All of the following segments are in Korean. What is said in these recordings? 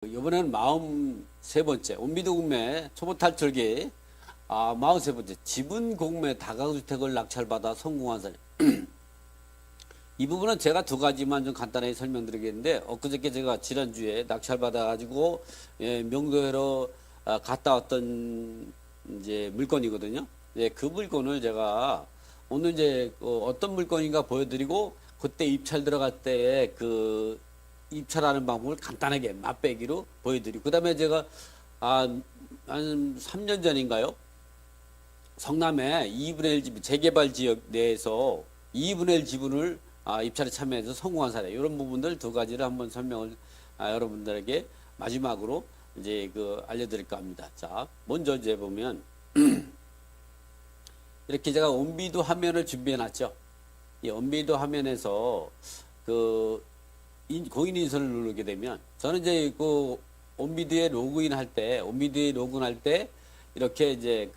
이번에는 43번째 온비도 공매 초보 탈출기 43번째 지분 공매 다가구주택을 낙찰받아 성공한 사례. 이 부분은 제가 두 가지만 좀 간단하게 설명드리겠는데, 엊그저께 제가 지난주에 낙찰받아 가지고 명도회로 갔다 왔던 이제 물건이거든요. 그 물건을 제가 오늘 이제 어떤 물건인가 보여드리고, 그때 입찰 들어갈 때의 그 입찰하는 방법을 간단하게 맛배기로 보여드리고, 그 다음에 제가 한 3년 전인가요? 성남에 2분의 1 지분, 재개발 지역 내에서 2분의 1 지분을 입찰에 참여해서 성공한 사례, 이런 부분들 두 가지를 한번 설명을 여러분들에게 마지막으로 이제 알려드릴까 합니다. 자, 먼저 이제 보면 이렇게 제가 온비도 화면을 준비해 놨죠. 이 온비도 화면에서 공인인증서를 누르게 되면, 저는 이제 온비드에 로그인 할 때 이렇게 이제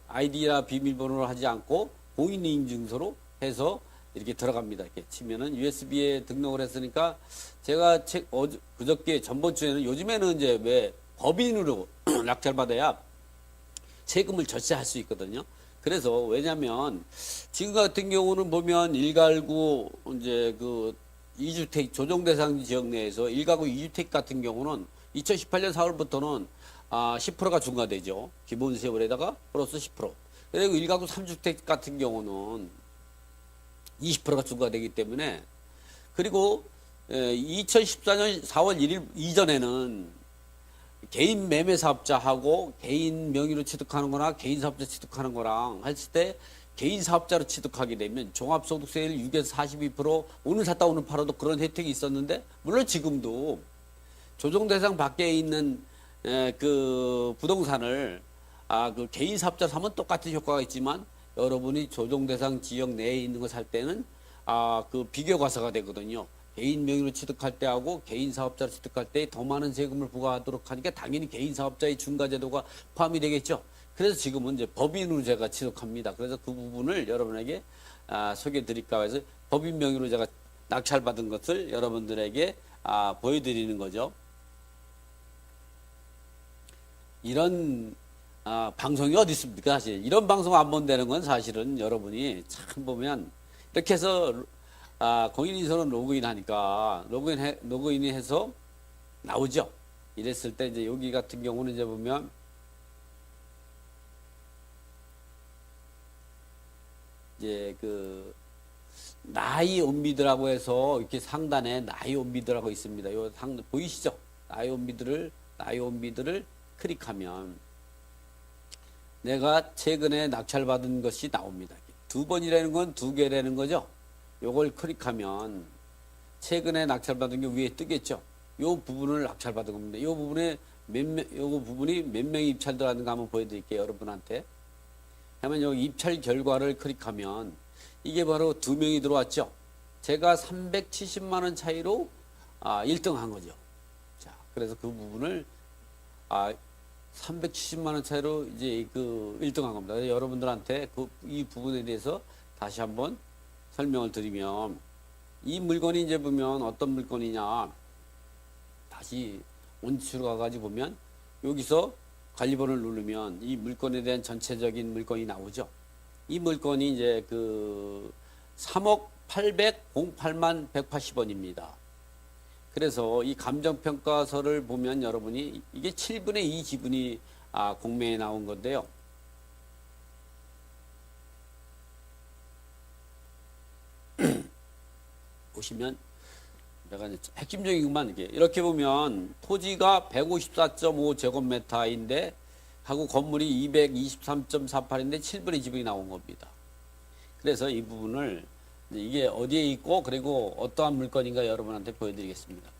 아이디나 비밀번호를 하지 않고 공인인증서로 해서 이렇게 들어갑니다. 이렇게 치면은 USB에 등록을 했으니까, 제가 그저께 전번주에는, 요즘에는 이제 왜 법인으로 낙찰받아야 세금을 절세할 수 있거든요. 그래서 왜냐면 지금 같은 경우는 보면 일가구 이제 2주택 조정대상 지역 내에서 1가구 2주택 같은 경우는 2018년 4월부터는 10%가 중과되죠. 기본세율에다가 플러스 10%. 그리고 1가구 3주택 같은 경우는 20%가 중과되기 때문에, 그리고 2014년 4월 1일 이전에는 개인 매매 사업자하고 개인 명의로 취득하는 거나 개인 사업자 취득하는 거랑 했을 때, 개인 사업자로 취득하게 되면 종합소득세율 6에서 42%, 오늘 샀다 오늘 팔아도 그런 혜택이 있었는데, 물론 지금도 조정대상 밖에 있는 부동산을 개인 사업자 사면 똑같은 효과가 있지만, 여러분이 조정대상 지역 내에 있는 거 살 때는 비교 과세가 되거든요. 개인 명의로 취득할 때하고 개인 사업자로 취득할 때 더 많은 세금을 부과하도록 하니까 당연히 개인 사업자의 중과제도가 포함이 되겠죠. 그래서 지금은 이제 법인으로 제가 취득합니다. 그래서 그 부분을 여러분에게 소개해 드릴까 해서 법인 명의로 제가 낙찰받은 것을 여러분들에게 보여드리는 거죠. 이런 방송이 어디 있습니까? 사실 이런 방송 안 본다는 건, 사실은 여러분이 참 보면 이렇게 해서 공인인증서는 로그인하니까 로그인이 해서 나오죠. 이랬을 때 이제 여기 같은 경우는 이제 보면 이제 나이 온비드라고 해서 이렇게 상단에 나이 온비드라고 있습니다. 요 보이시죠? 나이 온비드를 클릭하면 내가 최근에 낙찰받은 것이 나옵니다. 두 번이라는 건 두 개라는 거죠. 요걸 클릭하면 최근에 낙찰받은 게 위에 뜨겠죠. 요 부분을 낙찰받은 겁니다. 요 부분이 몇 명이 입찰 들어갔는가 한번 보여드릴게요, 여러분한테. 하면 여기 입찰 결과를 클릭하면 이게 바로 2명이 들어왔죠. 제가 370만 원 차이로 1등 한 거죠. 자, 그래서 그 부분을 370만 원 차이로 이제 1등 한 겁니다. 여러분들한테 이 부분에 대해서 다시 한번 설명을 드리면, 이 물건이 이제 보면 어떤 물건이냐, 다시 원칙으로 가가지고 보면 여기서 관리번호를 누르면 이 물건에 대한 전체적인 물건이 나오죠. 이 물건이 이제 3억 808만 180원입니다. 그래서 이 감정평가서를 보면 여러분이 이게 7분의 2 지분이 공매에 나온 건데요. 보시면 내가 핵심적인 것만 이렇게 보면 토지가 154.5제곱미터인데 하고 건물이 223.48인데 7분의 지분이 나온 겁니다. 그래서 이 부분을 이게 어디에 있고 그리고 어떠한 물건인가 여러분한테 보여드리겠습니다.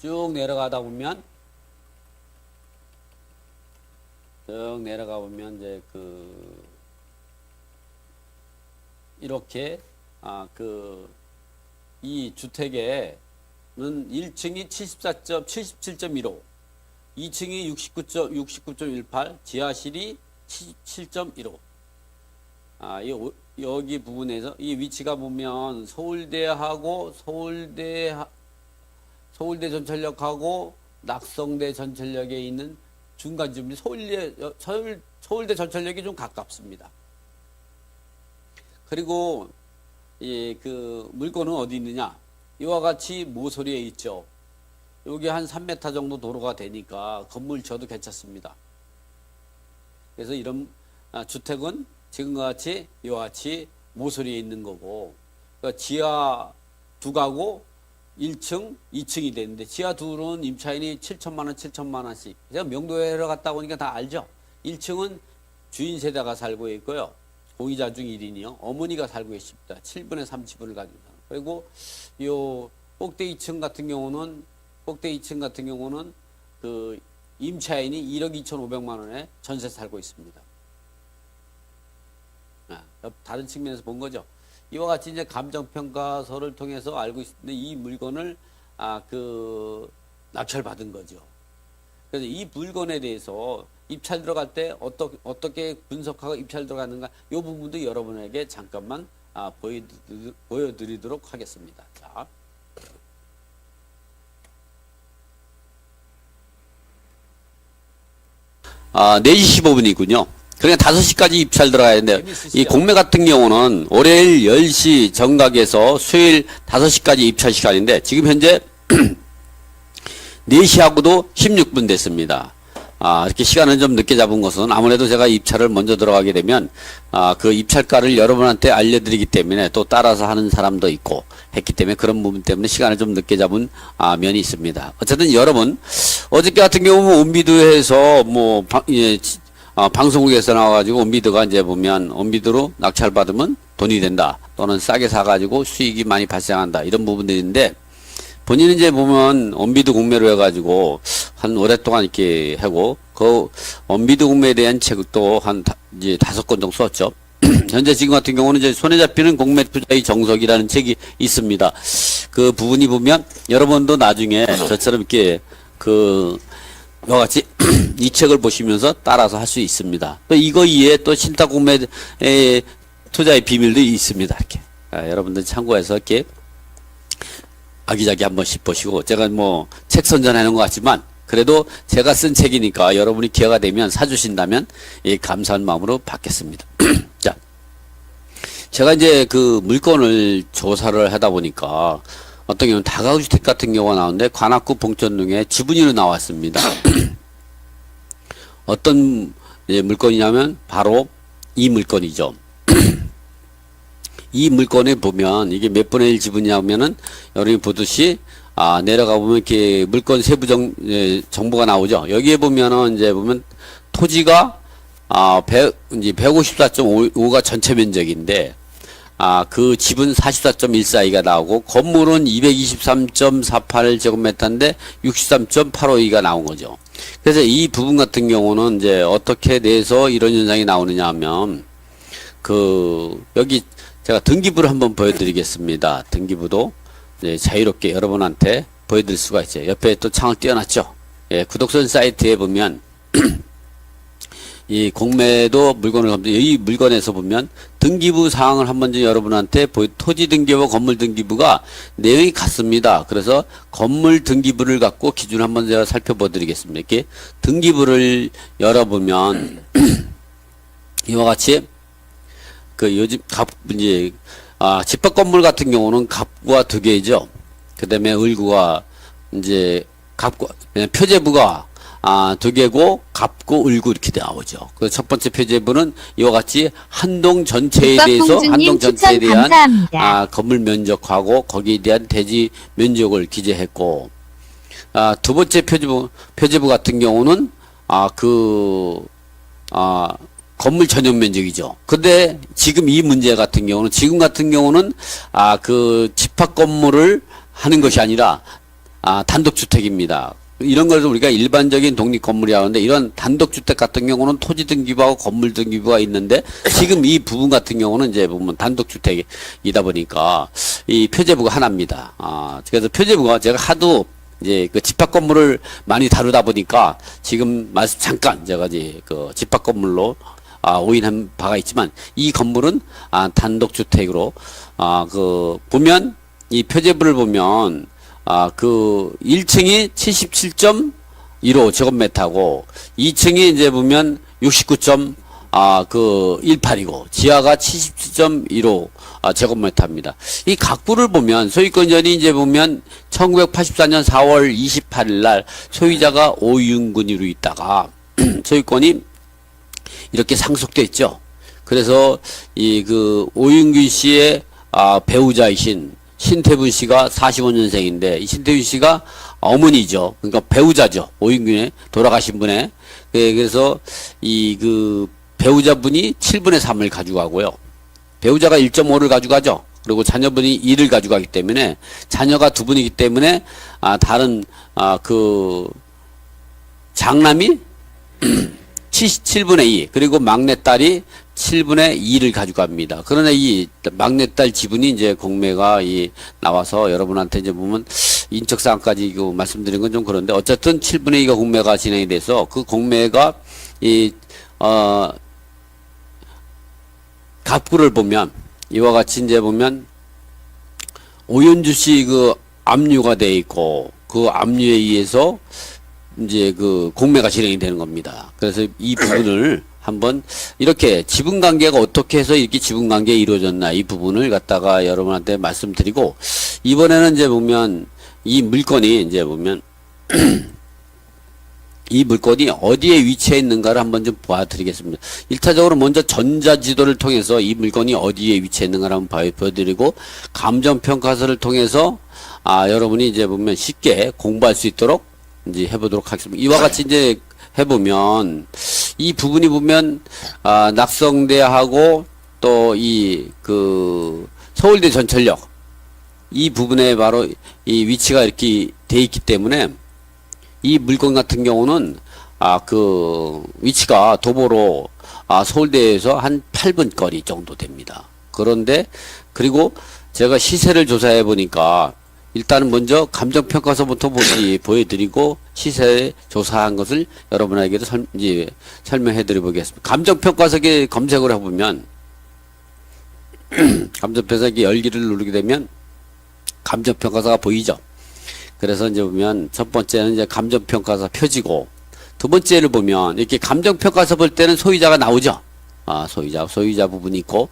쭉 내려가다 보면 이제 이렇게 이 주택에는 1층이 77.15, 2층이 69.18, 지하실이 7.15. 여기 부분에서 이 위치가 보면 서울대하고 서울대 전철역하고 낙성대 전철역에 있는 중간쯤이 서울대 전철역이 좀 가깝습니다. 그리고 그 물건은 어디 있느냐? 이와 같이 모서리에 있죠. 여기 한 3m 정도 도로가 되니까 건물 지어도 괜찮습니다. 그래서 이런 주택은 지금과 같이 이와 같이 모서리에 있는 거고, 그러니까 지하 2가구 1층, 2층이 되는데 지하 2는 임차인이 7천만 원, 7천만 원씩. 제가 명도에 갔다 오니까 다 알죠. 1층은 주인 세대가 살고 있고요. 공이자 중 1인이요. 어머니가 살고 계십니다. 7분의 3 지분을 가지고. 그리고 요 꼭대 2층 같은 경우는 그 임차인이 1억 2,500만 원에 전세 살고 있습니다. 다른 측면에서 본 거죠. 이와 같이 이제 감정평가서를 통해서 알고 있는데 이 물건을 낙찰받은 거죠. 그래서 이 물건에 대해서 입찰 들어갈 때 어떻게 분석하고 입찰 들어가는가 이 부분도 여러분에게 잠깐만 보여드리도록 하겠습니다. 자. 4시 15분이군요. 그러니까 5시까지 입찰 들어가야 되는데, 이 공매 같은 경우는 월요일 10시 정각에서 수요일 5시까지 입찰 시간인데, 지금 현재 4시하고도 16분 됐습니다. 이렇게 시간을 좀 늦게 잡은 것은 아무래도 제가 입찰을 먼저 들어가게 되면, 그 입찰가를 여러분한테 알려드리기 때문에 또 따라서 하는 사람도 있고 했기 때문에 그런 부분 때문에 시간을 좀 늦게 잡은, 면이 있습니다. 어쨌든 여러분, 어저께 같은 경우는 온비드에서 방송국에서 나와가지고 온비드가 이제 보면 온비드로 낙찰받으면 돈이 된다. 또는 싸게 사가지고 수익이 많이 발생한다. 이런 부분들인데, 본인은 이제 보면 온비드 공매로 해가지고 한 오랫동안 이렇게 하고 그 온비드 공매에 대한 책도 이제 5권 정도 썼죠. 현재 지금 같은 경우는 이제 손에 잡히는 공매 투자의 정석이라는 책이 있습니다. 그 부분이 보면 여러분도 나중에 저처럼 이렇게 이와 같이 이 책을 보시면서 따라서 할 수 있습니다. 또 이거 이외에 또 신탁 공매 투자의 비밀도 있습니다. 이렇게 여러분들 참고해서 이렇게 아기자기 한 번씩 보시고, 제가 책 선전하는 것 같지만 그래도 제가 쓴 책이니까 여러분이 기회가 되면 사주신다면 감사한 마음으로 받겠습니다. 자, 제가 이제 그 물건을 조사를 하다 보니까 어떤 경우는 다가구주택 같은 경우가 나오는데 관악구 봉천동에 지분이로 나왔습니다. 어떤 물건이냐면 바로 이 물건이죠. 이 물건에 보면 이게 몇 분의 1 지분이냐면은 여러분이 보듯이 내려가 보면 이렇게 물건 세부 정보가 나오죠. 여기에 보면은 이제 보면 토지가 154.5가 전체 면적인데 그 집은 44.14가 나오고 건물은 223.48제곱미터인데 63.852가 나온 거죠. 그래서 이 부분 같은 경우는 이제 어떻게 돼서 이런 현상이 나오느냐 하면 여기 제가 등기부를 한번 보여드리겠습니다. 등기부도 자유롭게 여러분한테 보여드릴 수가 있어요. 옆에 또 창을 띄워놨죠. 구독선 사이트에 보면 이 공매도 물건을 이 물건에서 보면 등기부 사항을 한번 좀 여러분한테 토지 등기부와 건물 등기부가 내용이 같습니다. 그래서 건물 등기부를 갖고 기준을 한번 제가 살펴보드리겠습니다. 이렇게 등기부를 열어보면 이와 같이 요즘 집합 건물 같은 경우는 갑구가 2개죠. 그 다음에 을구가 이제 표제부가 2개고 갑구 을구 이렇게 나오죠. 그 첫 번째 표제부는 이와 같이 한동 전체에 대해서 한동 전체에 대한 건물 면적하고 거기에 대한 대지 면적을 기재했고, 두 번째 표제부 같은 경우는 건물 전용 면적이죠. 근데 지금 이 문제 같은 경우는 그 집합 건물을 하는 것이 아니라 단독주택입니다. 이런 것을 우리가 일반적인 독립건물이라고 하는데, 이런 단독주택 같은 경우는 토지 등기부하고 건물 등기부가 있는데 지금 이 부분 같은 경우는 이제 보면 단독주택이다 보니까 이 표제부가 하나입니다. 그래서 표제부가 제가 하도 이제 그 집합 건물을 많이 다루다 보니까 지금 잠깐 제가 이제 그 집합 건물로 오인한 바가 있지만, 이 건물은 단독주택으로 보면 이 표제부를 보면 그 1층이 77.15 제곱미터고 2층이 이제 보면 69.18이고 지하가 77.15 제곱미터입니다. 이 각부를 보면 소유권전이 이제 보면 1984년 4월 28일 날 소유자가 오윤근으로 있다가 소유권이 이렇게 상속됐죠. 그래서 이 그 오윤근 씨의 배우자이신 신태분 씨가 45년생인데 이 신태분 씨가 어머니죠. 그러니까 배우자죠. 오윤근의 돌아가신 분의. 그래서 이 그 배우자분이 7분의 3을 가져가고요. 배우자가 1.5를 가져가죠. 그리고 자녀분이 2를 가져가기 때문에 자녀가 2분이기 때문에 다른 그 장남이 77분의 2 그리고 막내딸이 7분의 2를 가져갑니다. 그러나 이 막내딸 지분이 이제 공매가 나와서 여러분한테 이제 보면 인적사항까지 이거 말씀드린 건 좀 그런데 어쨌든 7분의 2가 공매가 진행이 돼서 그 공매가 갑구를 보면 이와 같이 이제 보면 오윤주 씨 그 압류가 돼 있고 그 압류에 의해서 이제 그 공매가 진행이 되는 겁니다. 그래서 이 부분을 한번 이렇게 지분 관계가 어떻게 해서 이렇게 지분 관계가 이루어졌나 이 부분을 갖다가 여러분한테 말씀드리고 이번에는 이제 보면 이 물건이 이제 보면 이 물건이 어디에 위치해 있는가를 한번 좀 보여드리겠습니다. 1차적으로 먼저 전자지도를 통해서 이 물건이 어디에 위치해 있는가를 한번 보여드리고 감정평가서를 통해서 여러분이 이제 보면 쉽게 공부할 수 있도록 이제 해보도록 하겠습니다. 이와 같이 이제 해보면 이 부분이 보면 낙성대하고 또 이 그 서울대 전철역 이 부분에 바로 이 위치가 이렇게 돼 있기 때문에 이 물건 같은 경우는 그 위치가 도보로 서울대에서 한 8분 거리 정도 됩니다. 그런데 그리고 제가 시세를 조사해 보니까 일단은 먼저 감정평가서부터 보여드리고 시세 조사한 것을 여러분에게도 설명해 드려 보겠습니다. 감정평가서에 검색을 해보면 감정평가서 열기를 누르게 되면 감정평가서가 보이죠. 그래서 이제 보면 첫 번째는 이제 감정평가서 표지고 두 번째를 보면 이렇게 감정평가서 볼 때는 소유자가 나오죠. 소유자 부분이 있고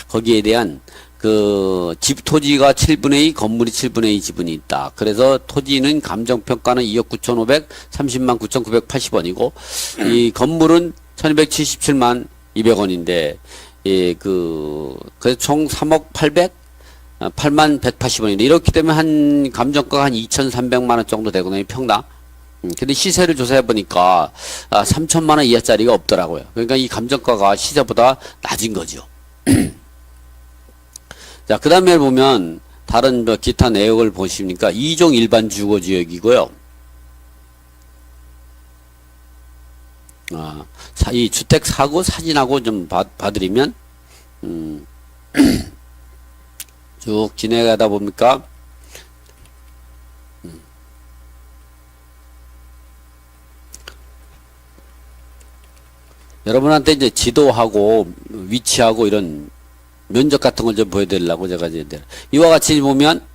거기에 대한 그 집 토지가 7분의 2 건물이 7분의 2 지분이 있다. 그래서 토지는 감정평가는 2억 9,530만 9,980원이고 이 건물은 1,277만 200원인데 그래서 총 3억 8만 180원인데 이렇게 되면 한 감정가가 한 2,300만 원 정도 되거든요. 평당. 근데 시세를 조사해 보니까 3천만 원 이하짜리가 없더라고요. 그러니까 이 감정가가 시세보다 낮은 거죠. 자, 그 다음에 보면 다른 기타 내역을 보십니까? 2종 일반 주거지역이고요. 이 주택 사고 사진하고 좀 봐드리면 쭉 진행하다 보니까 여러분한테 이제 지도하고 위치하고 이런 면적 같은 걸 좀 보여드리려고 제가 이제 이와 같이 보면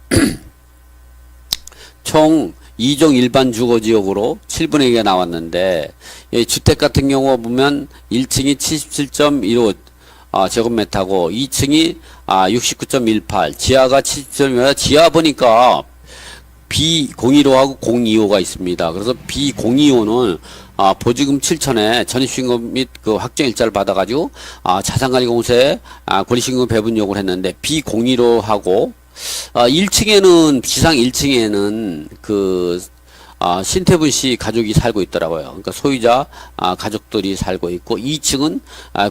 총 2종 일반 주거지역으로 7분의 2가 나왔는데 이 주택 같은 경우 보면 1층이 77.15 제곱미터고 2층이 69.18 지하가 77.18 지하 보니까 B015하고 025가 있습니다. 그래서 B025는 보증금 7천에 전입신고 및 그 확정일자를 받아가지고 자산관리공사에 권리신고 배분 요구를 했는데 B015하고 1층에는 지상 1층에는 그 신태분 씨 가족이 살고 있더라고요. 그러니까 소유자 가족들이 살고 있고 2층은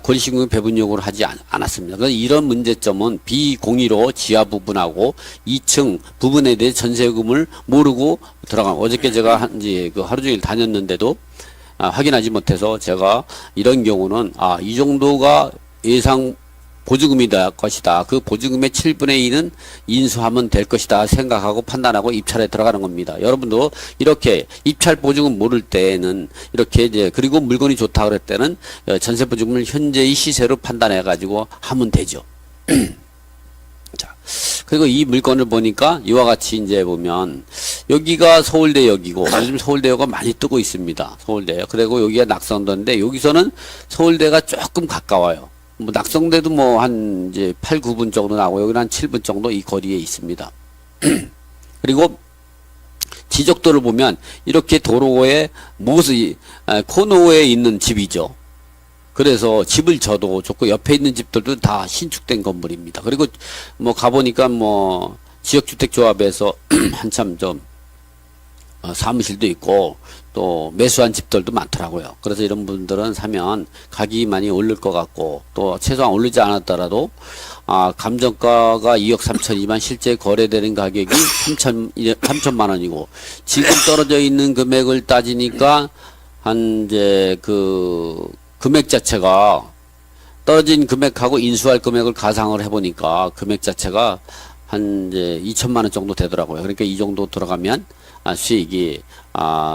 권리신고 배분 요구를 하지 않았습니다. 그래서 이런 문제점은 B015 지하 부분하고 2층 부분에 대해 전세금을 모르고 들어간 어저께 제가 이제 그 하루 종일 다녔는데도 확인하지 못해서 제가 이런 경우는 이 정도가 예상 보증금이 될 것이다. 그 보증금의 7분의 2는 인수하면 될 것이다 생각하고 판단하고 입찰에 들어가는 겁니다. 여러분도 이렇게 입찰 보증금 모를 때는 이렇게 이제 그리고 물건이 좋다 그럴 때는 전세 보증금을 현재의 시세로 판단해 가지고 하면 되죠. 자, 그리고 이 물건을 보니까 이와 같이 이제 보면 여기가 서울대역이고 요즘 서울대역가 많이 뜨고 있습니다. 서울대역. 그리고 여기가 낙성도인데 여기서는 서울대가 조금 가까워요. 뭐 낙성대도 뭐 한 이제 8, 9분 정도 나오고 여기는 한 7분 정도 이 거리에 있습니다. 그리고 지적도를 보면 이렇게 도로에 코너에 있는 집이죠. 그래서 집을 져도 좋고 옆에 있는 집들도 다 신축된 건물입니다. 그리고 뭐 가보니까 뭐 지역주택조합에서 한참 좀 사무실도 있고 또 매수한 집들도 많더라고요. 그래서 이런 분들은 사면 가격이 많이 오를 것 같고 또 최소한 오르지 않았더라도 감정가가 2억 3천이지만 실제 거래되는 가격이 3천만 원이고 지금 떨어져 있는 금액을 따지니까 한 이제 그 금액 자체가 떨어진 금액하고 인수할 금액을 가상을 해보니까 금액 자체가 한 이제 2천만 원 정도 되더라고요. 그러니까 이 정도 들어가면 수익이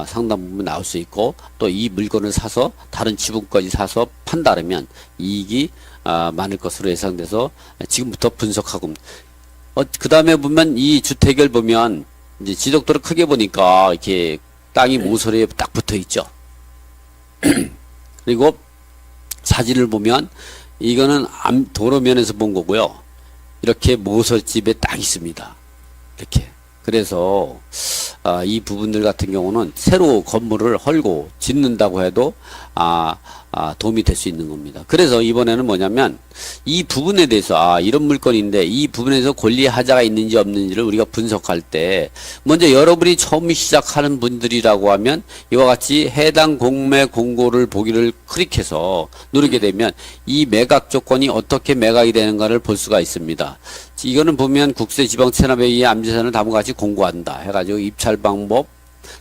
상당 부분 나올 수 있고 또 이 물건을 사서 다른 지분까지 사서 판다면 이익이 많을 것으로 예상돼서 지금부터 분석하고 그 다음에 보면 이 주택을 보면 이제 지적도를 크게 보니까 이렇게 땅이 모서리에 딱 붙어 있죠. 그리고 사진을 보면 이거는 도로면에서 본 거고요. 이렇게 모서집에 딱 있습니다. 이렇게. 그래서 이 부분들 같은 경우는 새로 건물을 헐고 짓는다고 해도 도움이 될 수 있는 겁니다. 그래서 이번에는 뭐냐면 이 부분에 대해서 이런 물건인데 이 부분에서 권리 하자가 있는지 없는지를 우리가 분석할 때 먼저 여러분이 처음 시작하는 분들이라고 하면 이와 같이 해당 공매 공고를 보기를 클릭해서 누르게 되면 이 매각 조건이 어떻게 매각이 되는가를 볼 수가 있습니다. 이거는 보면 국세지방채납에 의해 암지산을 다음과 같이 공고한다 해가지고 입찰 방법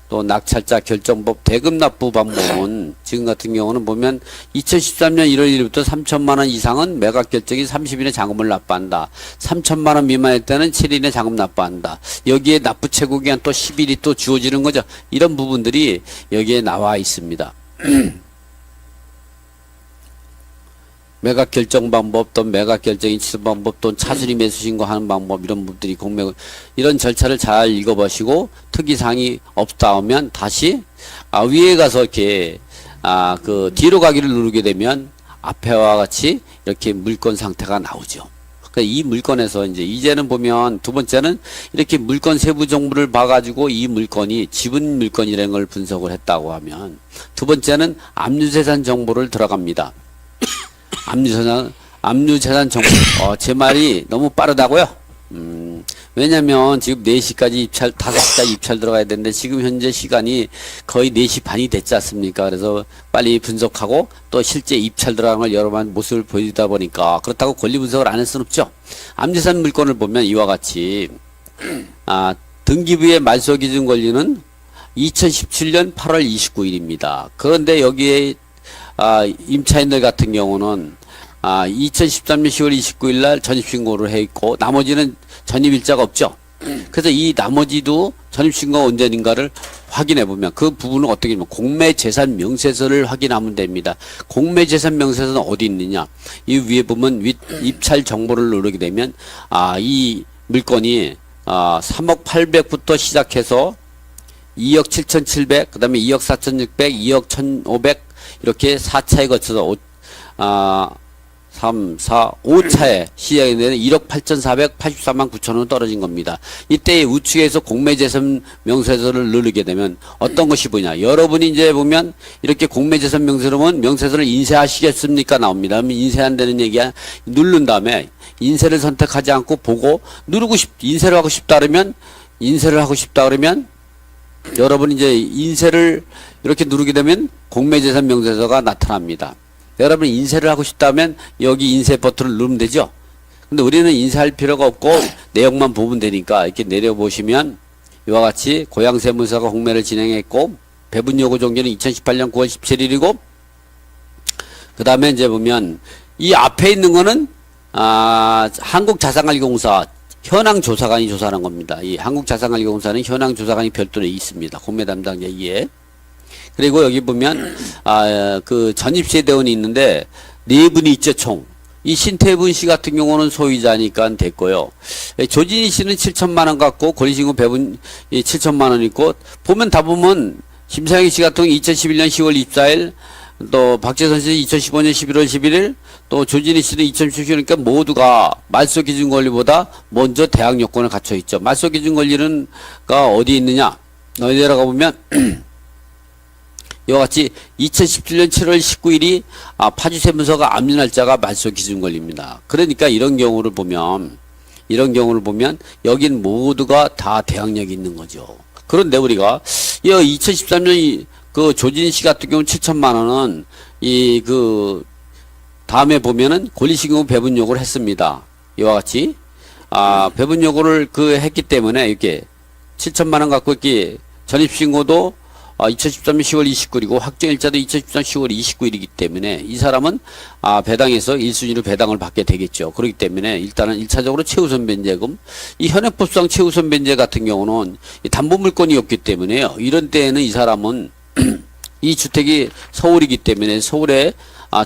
또 낙찰자 결정법 대금 납부 방법은 지금 같은 경우는 보면 2013년 1월 1일부터 3천만 원 이상은 매각 결정이 30일에 잔금을 납부한다. 3천만 원 미만일 때는 7일에 잔금 납부한다. 여기에 납부 최고 기한 또 10일이 또 주어지는 거죠. 이런 부분들이 여기에 나와 있습니다. 매각 결정 방법, 또 매각 결정이 취소 방법, 또 차순위 매수 신고하는 방법 이런 부분들이 공매고 이런 절차를 잘 읽어보시고 특이사항이 없다 하면 다시 위에 가서 이렇게 그 뒤로 가기를 누르게 되면 앞에와 같이 이렇게 물건 상태가 나오죠. 그러니까 이 물건에서 이제는 보면 두 번째는 이렇게 물건 세부 정보를 봐가지고 이 물건이 지분 물건이라는 걸 분석을 했다고 하면 두 번째는 압류재산 정보를 들어갑니다. 압류재산 정보. 제 말이 너무 빠르다고요? 왜냐면 지금 4시까지 입찰, 5시까지 입찰 들어가야 되는데 지금 현재 시간이 거의 4시 반이 됐지 않습니까? 그래서 빨리 분석하고 또 실제 입찰 들어가는 걸 여러 번 모습을 보이다 보니까 그렇다고 권리 분석을 안 할 수는 없죠. 압류재산 물건을 보면 이와 같이, 등기부의 말소 기준 권리는 2017년 8월 29일입니다. 그런데 여기에 임차인들 같은 경우는 2013년 10월 29일 날 전입신고를 해 있고 나머지는 전입일자가 없죠. 그래서 이 나머지도 전입신고가 언제인가를 확인해 보면 그 부분은 어떻게 되면 공매재산 명세서를 확인하면 됩니다. 공매재산 명세서는 어디 있느냐, 이 위에 보면 입찰 정보를 누르게 되면 이 물건이 3억 800부터 시작해서 2억 7,700, 그 다음에 2억 4,600, 2억 1,500 이렇게 4차에 거쳐서 3, 4, 5차에 시작이 되는 1억 8,484만 9천 원 떨어진 겁니다. 이때 우측에서 공매재산 명세서를 누르게 되면 어떤 것이 보냐. 여러분이 이제 보면 이렇게 공매재산 명세서는 명세서를 인쇄하시겠습니까? 나옵니다. 그러면 인쇄한다는 얘기야. 누른 다음에 인쇄를 선택하지 않고 보고 인쇄를 하고 싶다 그러면 여러분이 이제 인쇄를 이렇게 누르게 되면 공매재산 명세서가 나타납니다. 여러분이 인쇄를 하고 싶다면 여기 인쇄 버튼을 누르면 되죠. 근데 우리는 인쇄할 필요가 없고 내용만 보면 되니까 이렇게 내려보시면 이와 같이 고양세무서가 공매를 진행했고 배분요구 종료는 2018년 9월 17일이고 그 다음에 이제 보면 이 앞에 있는 거는 한국자산관리공사 현황조사관이 조사하는 겁니다. 이 한국자산관리공사는 현황조사관이 별도로 있습니다. 공매 담당자 이에. 그리고 여기 보면 그 전입세대원이 있는데 4분이 있죠. 총 이 신태분 씨 같은 경우는 소유자니까 됐고요. 조진희 씨는 7천만 원 갖고 권리신고 배분 7천만 원 있고, 보면 다 보면 심상희 씨 같은 경우 2011년 10월 24일, 또 박재선 씨 2015년 11월 11일, 또 조진희 씨는 2017년이니까 모두가 말소 기준 권리보다 먼저 대항 요건을 갖춰 있죠. 말소 기준 권리는 어디 있느냐? 너희 내려가 보면 이와 같이 2017년 7월 19일이 파주세무서가 압류 날짜가 말소 기준 권리입니다. 그러니까 이런 경우를 보면 여긴 모두가 다 대항력이 있는 거죠. 그런데 우리가 2013년 그 조진희 씨 같은 경우 7천만 원은 다음에 보면은 권리신고 배분 요구를 했습니다. 이와 같이 배분 요구를 했기 때문에 이렇게 7천만 원 갖고 이렇게 전입신고도 2013년 10월 29일이고 확정일자도 2013년 10월 29일이기 때문에 이 사람은 배당에서 1순위로 배당을 받게 되겠죠. 그렇기 때문에 일단은 1차적으로 최우선 변제금, 이 현행법상 최우선 변제 같은 경우는 담보물권이 없기 때문에요. 이런 때에는 이 사람은 이 주택이 서울이기 때문에 서울에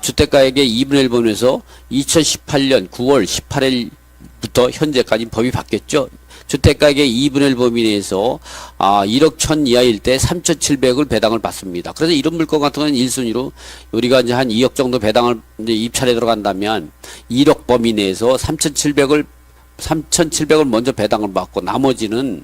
주택가액의 2분의 1번에서 2018년 9월 18일부터 현재까지 법이 바뀌었죠. 주택가액의 2분의 1범위 내에서 1억 1천 이하일 때 3,700을 배당을 받습니다. 그래서 이런 물건 같은 건 1순위로 우리가 이제 한 2억 정도 배당을 이제 입찰에 들어간다면 1억 범위 내에서 3,700을 먼저 배당을 받고, 나머지는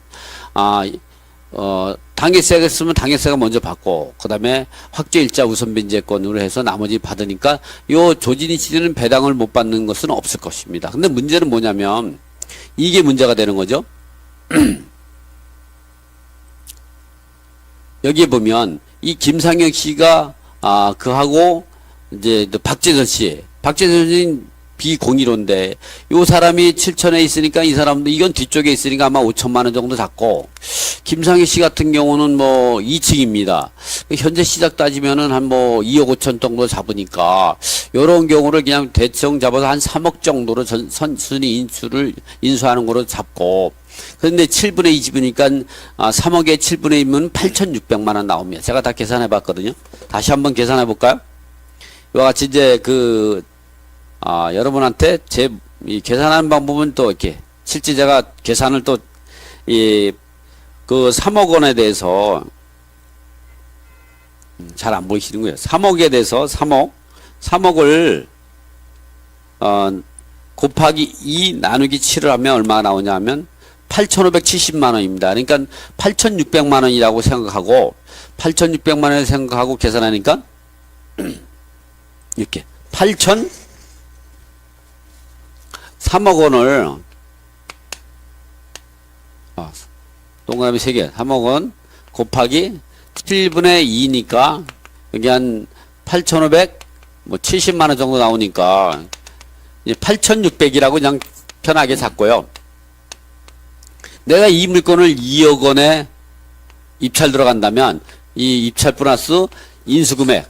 당해세가 있으면 당해세가 먼저 받고, 그 다음에 확정일자 우선변제권으로 해서 나머지 받으니까 요 조진희 씨는 배당을 못 받는 것은 없을 것입니다. 근데 문제는 뭐냐면 이게 문제가 되는 거죠. 여기에 보면 이 김상혁 씨가 그하고 이제 박재선 씨는 비공일호인데 요 사람이 7천에 있으니까 이 사람도 이건 뒤쪽에 있으니까 아마 5천만 원 정도 잡고, 김상희 씨 같은 경우는 뭐 2층입니다. 현재 시작 따지면은 한 뭐 2억 5천 정도 잡으니까 요런 경우를 그냥 대충 잡아서 한 3억 정도로 선순위 인수하는 거로 잡고, 그런데 7분의 2 집으니까 3억에 7분의 2면 8,600만 원 나옵니다. 제가 다 계산해 봤거든요. 다시 한번 계산해 볼까요? 이와 같이 이제 여러분한테 이 계산하는 방법은 또 이렇게 실제 제가 계산을 또 그 3억 원에 대해서 잘 안 보이시는 거예요. 3억에 대해서 3억을 곱하기 2 나누기 7을 하면 얼마가 나오냐 하면 8,570만 원입니다. 그러니까 8,600만 원이라고 생각하고 8,600만 원을 생각하고 계산하니까 이렇게 3억 원을 동그라미 3개 3억 원 곱하기 7분의 2니까 여기 한 8,570만 원 정도 나오니까 8,600이라고 그냥 편하게 잡고요. 내가 이 물건을 2억 원에 입찰 들어간다면 이 입찰 플러스 인수금액이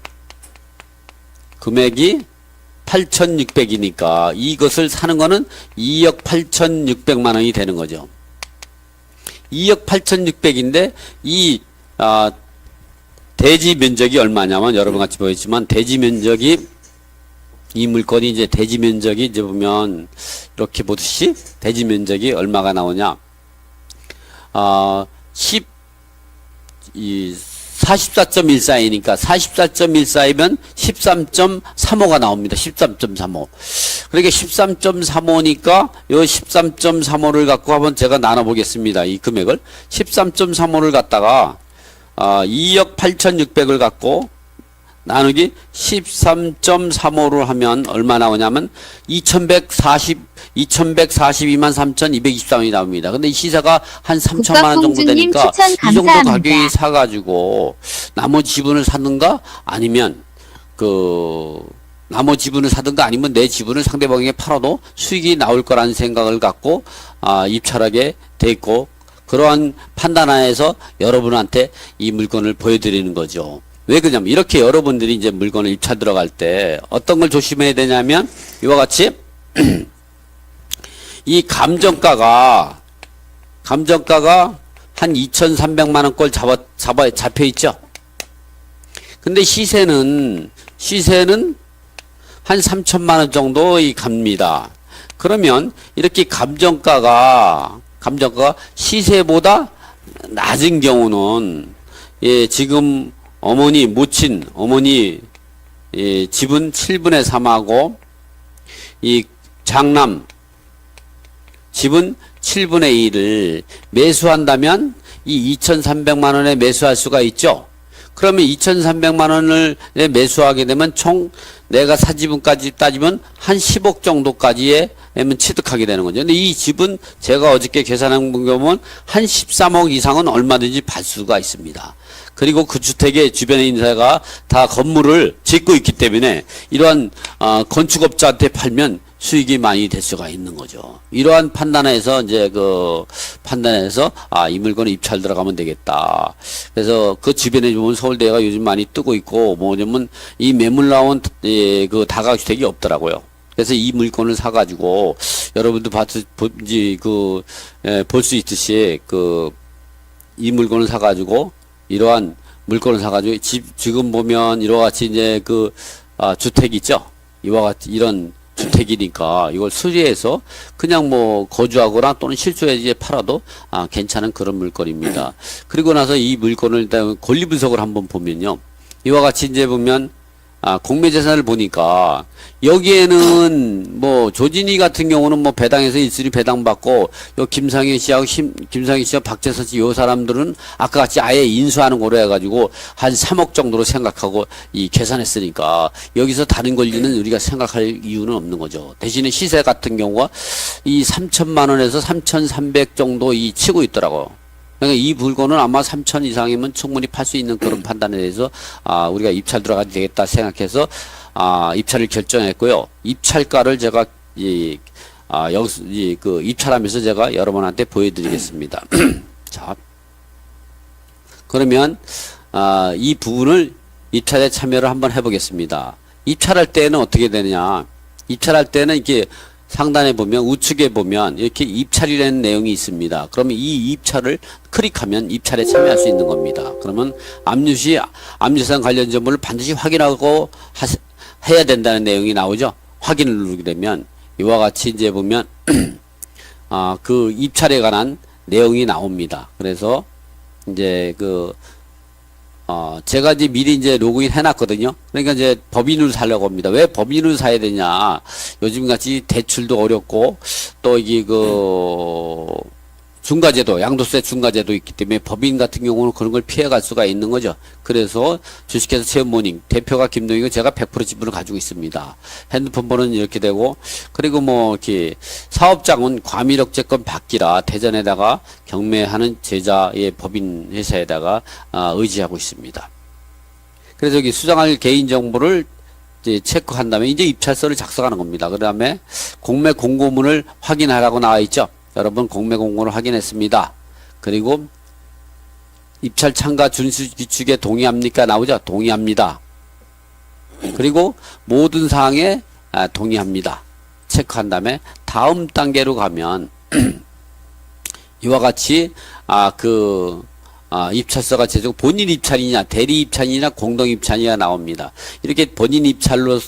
8,600이니까 이것을 사는 거는 2억 8,600만 원이 되는 거죠. 2억 8,600인데 이 대지 면적이 얼마냐면 여러분 같이 보였지만 대지 면적이 이 물건이 이제 대지 면적이 이제 보면 이렇게 보듯이 대지 면적이 얼마가 나오냐? 44.14이니까 44.14이면 13.35가 나옵니다. 13.35. 그러니까 13.35니까 요 13.35를 갖고 한번 제가 나눠 보겠습니다. 이 금액을 13.35를 갖다가 2억 8,600을 갖고 나누기 13.35를 하면 얼마 나오냐면 2,142만 3,224원이 나옵니다. 근데 이 시세가 한 3천만 원 정도 되니까 이 정도 가격이 사가지고 나머지 지분을 사든가 아니면 나머지 지분을 사든가 아니면 내 지분을 상대방에게 팔아도 수익이 나올 거라는 생각을 갖고 입찰하게 돼 있고, 그러한 판단하에서 여러분한테 이 물건을 보여드리는 거죠. 왜 그러냐면 이렇게 여러분들이 이제 물건을 입찰 들어갈 때 어떤 걸 조심해야 되냐면 이와 같이 이 감정가가 한 2,300만 원꼴 잡혀 있죠. 근데 시세는 한 3천만 원 정도 갑니다. 그러면 이렇게 감정가가 시세보다 낮은 경우는 예, 지금 모친 어머니 예, 집은 7분의 3하고 이 장남 집은 7분의 1을 매수한다면 이 2,300만 원에 매수할 수가 있죠. 그러면 2,300만 원을 매수하게 되면 총 내가 사지분까지 따지면 한 10억 정도까지의 취득하게 되는 거죠. 근데 이 집은 제가 어저께 계산한 거 보면 한 13억 이상은 얼마든지 팔 수가 있습니다. 그리고 그 주택의 주변에 인사가 다 건물을 짓고 있기 때문에 이러한 건축업자한테 팔면 수익이 많이 될 수가 있는 거죠. 이러한 판단에서 이 물건에 입찰 들어가면 되겠다. 그래서 그 주변에 보면 서울대가 요즘 많이 뜨고 있고 뭐냐면 이 매물 나온 그 다가주택이 없더라고요. 그래서 이 물건을 사가지고 여러분도 볼 수 있듯이 이 물건을 사가지고 이러한 물건을 사가지고 지금 보면 이와 같이 주택 있죠. 이와 같이 이런 주택이니까 이걸 수리해서 그냥 뭐 거주하거나 또는 실수해 이제 팔아도 괜찮은 그런 물건입니다. 그리고 나서 이 물건을 일단 권리 분석을 한번 보면요. 이와 같이 이제 보면 공매재산을 보니까 여기에는 뭐 조진희 같은 경우는 뭐 배당에서 1순위 배당받고 요 김상현 씨와 박재선 씨 요 사람들은 아까 같이 아예 인수하는 거로 해가지고 한 3억 정도로 생각하고 계산했으니까 여기서 다른 권리는 우리가 생각할 이유는 없는 거죠. 대신에 시세 같은 경우가 이 3천만 원에서 3,300 정도 치고 있더라고요. 그러니까 이 물건은 아마 3천 이상이면 충분히 팔 수 있는 그런 판단에 대해서 우리가 입찰 들어가도 되겠다 생각해서 입찰을 결정했고요. 입찰가를 제가 입찰하면서 제가 여러분한테 보여드리겠습니다. 자, 그러면 이 부분을 입찰에 참여를 한번 해보겠습니다. 입찰할 때는 어떻게 되느냐? 입찰할 때는 이렇게 상단에 보면 우측에 보면 이렇게 입찰이라는 내용이 있습니다. 그러면 이 입찰을 클릭하면 입찰에 참여할 수 있는 겁니다. 그러면 압류상 관련 정보를 반드시 확인하고 해야 된다는 내용이 나오죠. 확인을 누르게 되면 이와 같이 이제 보면 그 입찰에 관한 내용이 나옵니다. 그래서 이제 제가 이제 미리 이제 로그인 해놨거든요. 그러니까 이제 법인으로 사려고 합니다. 왜 법인으로 사야 되냐. 요즘 같이 대출도 어렵고, 또 이게 중과제도, 양도세 중과제도 있기 때문에 법인 같은 경우는 그런 걸 피해갈 수가 있는 거죠. 그래서 주식회사 체험모닝, 대표가 김동희고 제가 100% 지분을 가지고 있습니다. 핸드폰 번호는 이렇게 되고, 그리고 이렇게 사업장은 과밀억제권 받기라 대전에다가 경매하는 제자의 법인 회사에다가 의지하고 있습니다. 그래서 여기 수정할 개인정보를 이제 체크한 다음에 이제 입찰서를 작성하는 겁니다. 그 다음에 공매 공고문을 확인하라고 나와 있죠. 여러분 공매 공고를 확인했습니다. 그리고 입찰 참가 준수 규칙에 동의합니까? 나오죠? 동의합니다. 그리고 모든 사항에 동의합니다. 체크한 다음에 다음 단계로 가면 이와 같이 입찰서가 제작 본인 입찰이냐 대리 입찰이냐 공동 입찰이냐 나옵니다. 이렇게 본인 입찰로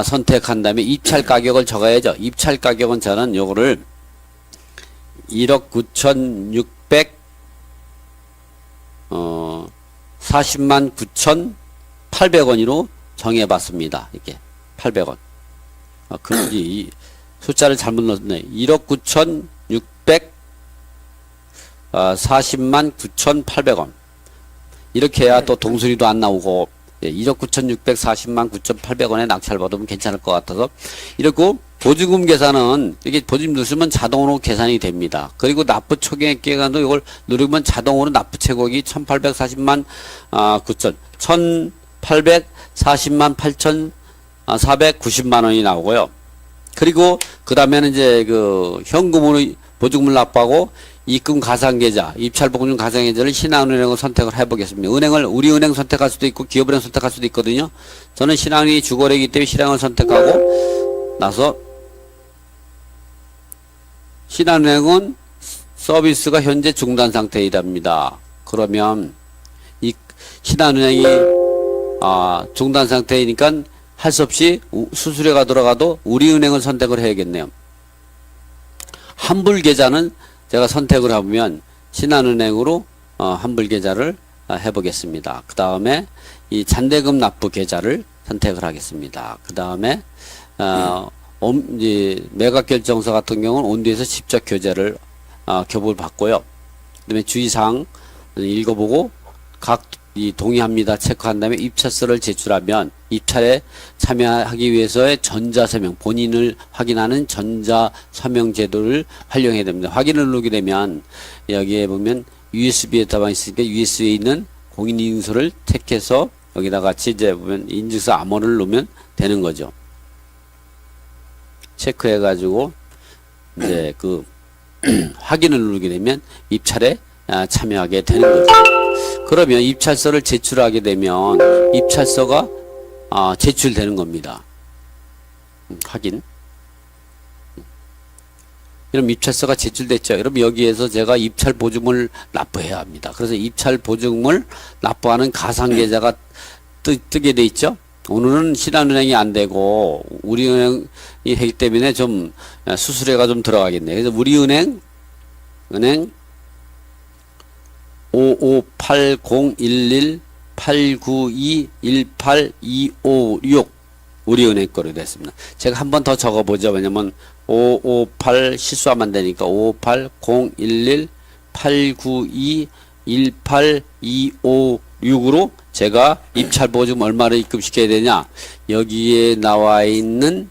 선택한 다음에 입찰 가격을 적어야죠. 입찰 가격은 저는 요거를 1억 9,640만 9,800원으로 정해봤습니다. 이렇게 800원. 이 숫자를 잘못 넣었네. 1억 9,640만 9,800원. 이렇게 해야 또 동순이도 안 나오고 1억 9,640만 9,800원에 낙찰 받으면 괜찮을 것 같아서 이렇고 보증금 계산은 이렇게 보증금 누르면 자동으로 계산이 됩니다. 그리고 납부 초기액 계산도 이걸 누르면 자동으로 납부 최고액이 1,840만 9천 1,840만 8,490만 원이 나오고요. 그리고 그 다음에는 이제 현금으로 보증금을 납부하고 입금 가상계좌, 입찰보증금 가상계좌를 신한은행을 선택을 해보겠습니다. 우리은행 선택할 수도 있고 기업은행 선택할 수도 있거든요. 저는 신한은행이 주거래이기 때문에 신한은행을 선택하고 나서 신한은행은 서비스가 현재 중단 상태이랍니다. 그러면 이 신한은행이 중단 상태이니까 할 수 없이 수수료가 들어가도 우리은행을 선택을 해야겠네요. 환불계좌는 제가 선택을 하면 신한은행으로 환불계좌를 해보겠습니다. 그 다음에 이 잔대금 납부 계좌를 선택을 하겠습니다. 그 다음에 매각결정서 같은 경우는 온두에서 직접 교재를 교부를 받고요. 그 다음에 주의사항 읽어보고 동의합니다 체크한 다음에 입찰서를 제출하면 입찰에 참여하기 위해서의 전자서명, 본인을 확인하는 전자서명 제도를 활용해야 됩니다. 확인을 누르게 되면 여기에 보면 USB에 담아 있으니까 USB에 있는 공인인증서를 택해서 여기다 같이 이제 보면 인증서 암호를 넣으면 되는 거죠. 체크해 가지고 이제 그 확인을 누르게 되면 입찰에 참여하게 되는 거죠. 그러면 입찰서를 제출하게 되면 입찰서가 제출되는 겁니다. 확인. 그럼 입찰서가 제출됐죠. 그럼 여기에서 제가 입찰 보증을 납부해야 합니다. 그래서 입찰 보증을 납부하는 가상계좌가 뜨게 돼 있죠. 오늘은 신한은행이 안 되고 우리은행이 되기 때문에 좀 수수료가 좀 들어가겠네요. 그래서 우리은행 55801189218256 우리은행 거로 됐습니다. 제가 한 번 더 적어보죠. 왜냐면 558 실수하면 안 되니까 550182182566으로 제가 입찰 보증 얼마를 입금시켜야 되냐? 여기에 나와 있는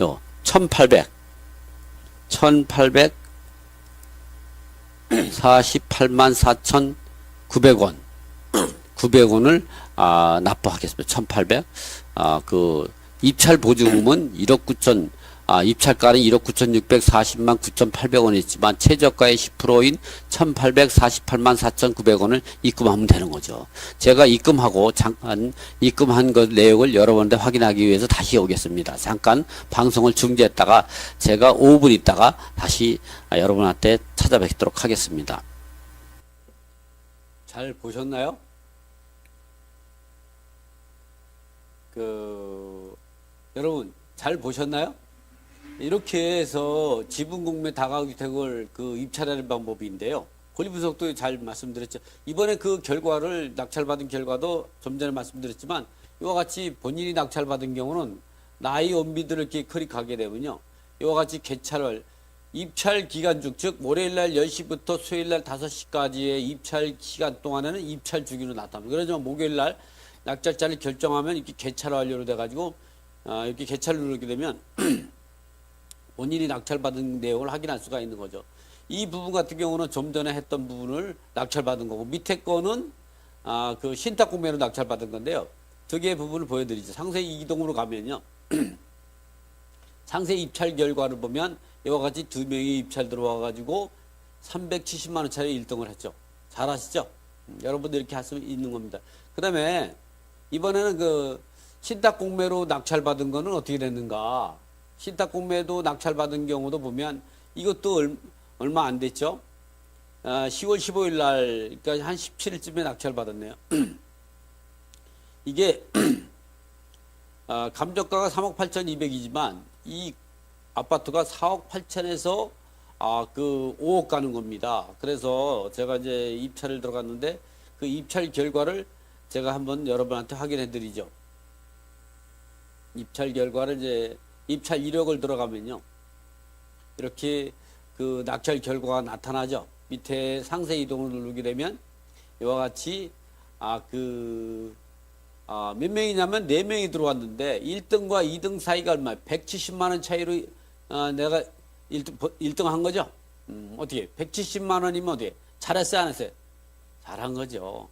요 1848만 4,900원 900원을 납부하겠습니다. 1800. 그 입찰 보증금은 1억 9천 입찰가는 1억 9,640만 9,800원이었지만 최저가의 10%인 1,848만 4,900원을 입금하면 되는 거죠. 제가 입금하고 잠깐 입금한 것 내용을 여러분한테 확인하기 위해서 다시 오겠습니다. 잠깐 방송을 중지했다가 제가 5분 있다가 다시 여러분한테 찾아뵙도록 하겠습니다. 잘 보셨나요? 여러분 잘 보셨나요? 이렇게 해서 지분공매 다가주택을 입찰하는 방법인데요. 권리분석도 잘 말씀드렸죠. 이번에 그 결과를 낙찰받은 결과도 좀 전에 말씀드렸지만 이와 같이 본인이 낙찰받은 경우는 나이 원비들을 이렇게 클릭하게 되면요. 이와 같이 개찰을 입찰 기간 즉 월요일날 10시부터 수요일날 5시까지의 입찰 기간 동안에는 입찰 주기로 나타납니다. 그러지만 목요일날 낙찰자를 결정하면 이렇게 개찰 완료로 돼가지고 이렇게 개찰을 누르게 되면 본인이 낙찰받은 내용을 확인할 수가 있는 거죠. 이 부분 같은 경우는 좀 전에 했던 부분을 낙찰받은 거고 밑에 거는 그 신탁공매로 낙찰받은 건데요. 두 개의 부분을 보여드리죠. 상세 이동으로 가면요. 상세 입찰 결과를 보면 이와 같이 2명이 입찰 들어와 가지고 370만 원짜리 1등을 했죠. 잘 아시죠? 여러분들 이렇게 할 수 있는 겁니다. 그 다음에 이번에는 그 신탁공매로 낙찰받은 거는 어떻게 됐는가? 신탁공매도 낙찰받은 경우도 보면 이것도 얼마 안 됐죠? 10월 15일 날, 그러니까 한 17일쯤에 낙찰받았네요. 이게 감정가가 3억 8,200이지만 이 아파트가 4억 8천에서 5억 가는 겁니다. 그래서 제가 이제 입찰을 들어갔는데 그 입찰 결과를 제가 한번 여러분한테 확인해 드리죠. 입찰 결과를 이제 입찰 이력을 들어가면요. 이렇게 그 낙찰 결과가 나타나죠. 밑에 상세 이동을 누르게 되면 이와 같이 몇 명이냐면 4명이 들어왔는데 1등과 2등 사이가 얼마예요? 170만 원 차이로 내가 1등 한 거죠. 어떻게 170만 원이면 어떻게 잘했어요 안 했어요? 잘한 거죠.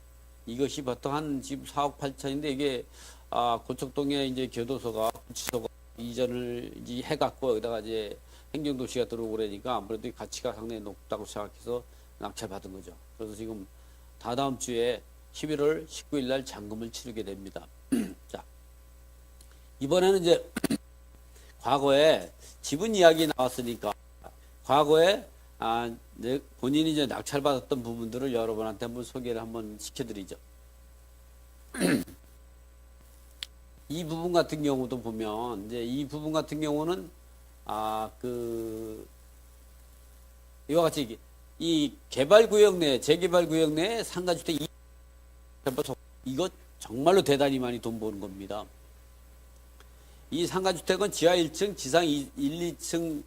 이것이 보통 한 지금 4억 8천인데 이게 고척동에 이제 교도소가 구치소가 이전을 이제 해갖고 여기다가 이제 행정도시가 들어오고 그러니까 아무래도 이 가치가 상당히 높다고 생각해서 낙찰받은 거죠. 그래서 지금 다다음 주에 11월 19일 날 잔금을 치르게 됩니다. 자, 이번에는 이제 과거에 지분 이야기 나왔으니까 과거에 본인이 이제 낙찰받았던 부분들을 여러분한테 한번 소개를 한번 시켜드리죠. 이 부분 같은 경우도 보면 이제 이 부분 같은 경우는 이와 같이 이 개발구역 내 재개발구역 내 상가주택 이거 정말로 대단히 많이 돈 버는 겁니다. 이 상가주택은 지하 1층, 지상 1, 2층은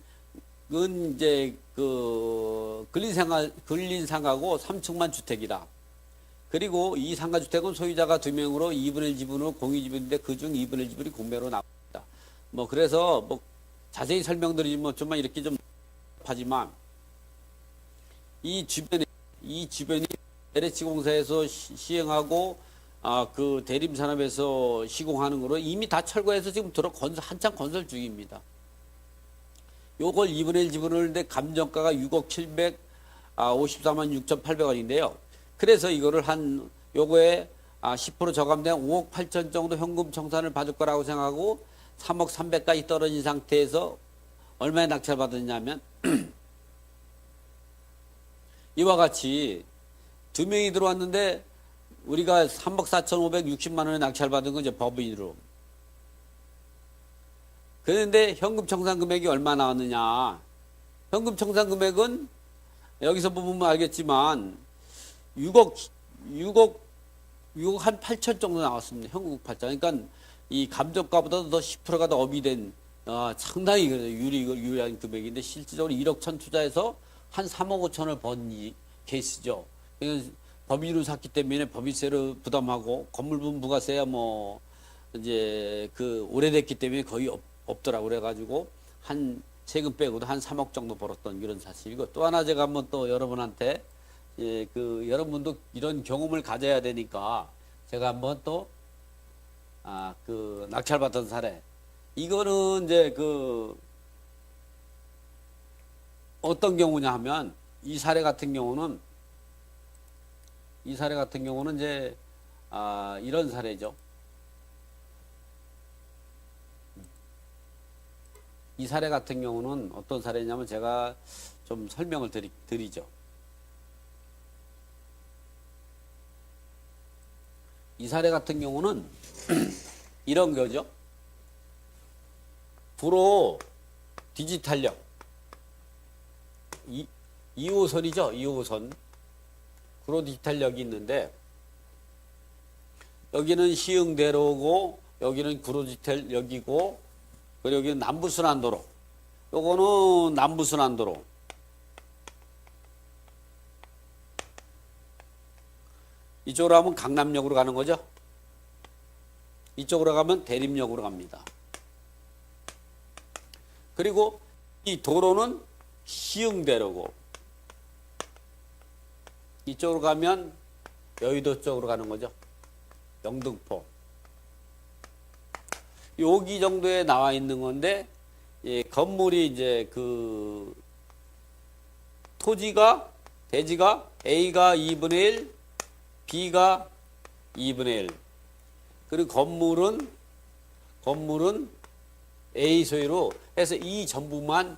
이제 근린 상가고 3층만 주택이다. 그리고 이 상가주택은 소유자가 2명으로 2분의 1 지분으로 공유지분인데 그중 2분의 1 지분이 공매로 나옵니다. 뭐 그래서 뭐 자세히 설명드리면 좀만 이렇게 좀 하지만 이 주변이 LH 공사에서 시행하고 그 대림산업에서 시공하는 거로 이미 다 철거해서 지금 한창 건설 중입니다. 요걸 2분의 1 지분을 내 감정가가 6억 754만 6,800원인데요. 그래서 이거를 요거에 10% 저감된 5억 8천 정도 현금 청산을 받을 거라고 생각하고 3억 300까지 떨어진 상태에서 얼마에 낙찰받았냐면 이와 같이 2명이 들어왔는데 우리가 3억 4,560만 원에 낙찰받은 건 이제 법인으로. 그런데 현금 청산 금액이 얼마 나왔느냐. 현금 청산 금액은 여기서 보면 알겠지만 6억 한 8천 정도 나왔습니다. 현금 8천. 그러니까 이 감정가보다도 더 10%가 더 업이 된 상당히 유리한 금액인데 실질적으로 1억 천 투자해서 한 3억 5천을 번 이 케이스죠. 법인으로 샀기 때문에 법인세를 부담하고 건물분 부가세야 뭐 이제 오래됐기 때문에 거의 없더라고 그래가지고 한 세금 빼고도 한 3억 정도 벌었던 이런 사실이고 또 하나 제가 한번 또 여러분한테 여러분도 이런 경험을 가져야 되니까 제가 한번 또 낙찰받은 사례 이거는 이제 어떤 경우냐 하면 이 사례 같은 경우는 이제 이런 사례죠. 이 사례 같은 경우는 어떤 사례냐면 제가 좀 설명을 드리죠. 이 사례 같은 경우는 이런 거죠. 불호 디지털역 2호선이죠. 2호선 불호 디지털역이 있는데 여기는 시흥대로고 여기는 구로 디지털역이고 그리고 여기는 남부순환도로. 요거는 남부순환도로. 이쪽으로 가면 강남역으로 가는 거죠. 이쪽으로 가면 대림역으로 갑니다. 그리고 이 도로는 시흥대로고 이쪽으로 가면 여의도 쪽으로 가는 거죠. 영등포. 여기 정도에 나와 있는 건데 건물이 이제 대지가 A가 2분의 1, B가 2분의 1. 그리고 건물은 A 소유로 해서 이 전부만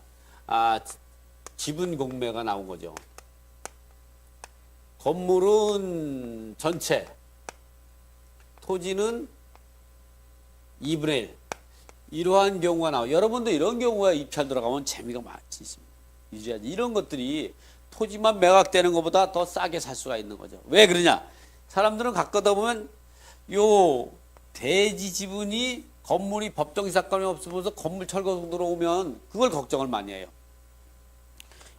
지분 공매가 나온 거죠. 건물은 전체, 토지는 2분의 1. 이러한 경우가 나와요. 여러분도 이런 경우가 입찰 들어가면 재미가 많이 있습니다. 이런 것들이 토지만 매각되는 것보다 더 싸게 살 수가 있는 거죠. 왜 그러냐? 사람들은 가까다 보면 요 대지 지분이 건물이 법정이 사건이 없으면서 건물 철거 들어오면 그걸 걱정을 많이 해요.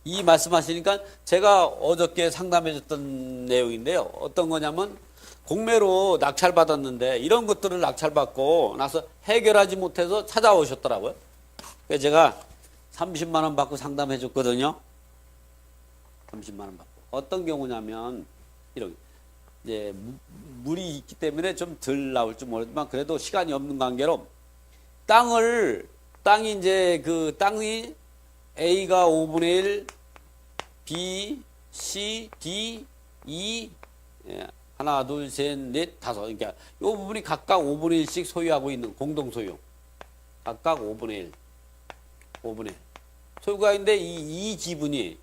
이 말씀하시니까 제가 어저께 상담해줬던 내용인데요. 어떤 거냐면 공매로 낙찰받았는데 이런 것들을 낙찰받고 나서 해결하지 못해서 찾아오셨더라고요. 그래서 제가 30만 원 받고 상담해줬거든요. 30만 원 받고. 어떤 경우냐면 이런 이제 물이 있기 때문에 좀 덜 나올지 모르지만 그래도 시간이 없는 관계로 땅이 이제 땅이 A가 5분의 1, B, C, D, E 하나, 둘, 셋, 넷, 다섯. 그러니까 이 부분이 각각 5분의 1씩 소유하고 있는 공동 소유. 각각 5분의 1. 5분의 1. 소유가 있는데 이 지분이